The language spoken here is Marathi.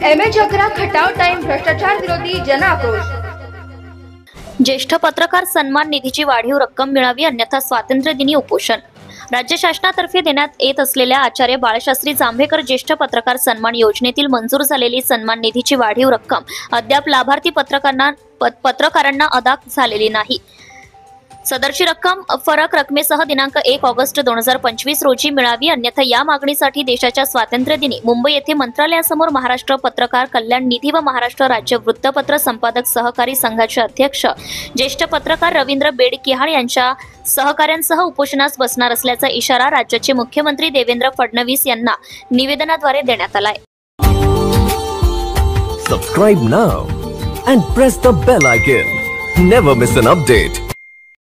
MH11 खटाव टाइम भ्रष्टाचार विरोधी जन आक्रोश। ज्येष्ठ पत्रकार सन्मान निधीची वाढीव रक्कम मिळावी अन्यथा स्वातंत्र्य दिनी उपोषण। राज्य शासनातर्फे देण्यात येत असलेल्या आचार्य बाळशास्त्री जांभेकर ज्येष्ठ पत्रकार सन्मान योजनेतील मंजूर झालेली सन्मान निधीची वाढीव रक्कम अद्याप लाभार्थी पत्रकारांना अदा झालेली नाही। सदरची रक्कम फरक रकमेसह दिनांक 1 ऑगस्ट 2025 रोजी मिळावी अन्यथा या मागणीसाठी देशाच्या स्वातंत्र्य दिनी मुंबई येथे मंत्रालयासमोर महाराष्ट्र पत्रकार कल्याण निधी व महाराष्ट्र राज्य वृत्तपत्र संपादक सहकारी संघाचे अध्यक्ष ज्येष्ठ पत्रकार रवींद्र बेडकिहाळ यांच्या सहकाऱ्यांसह उपोषणास बसणार असल्याचा इशारा राज्याचे मुख्यमंत्री देवेंद्र फडणवीस यांना निवेदनाद्वारे देण्यात आला आहे। Subscribe now and press the bell icon. Never miss an update.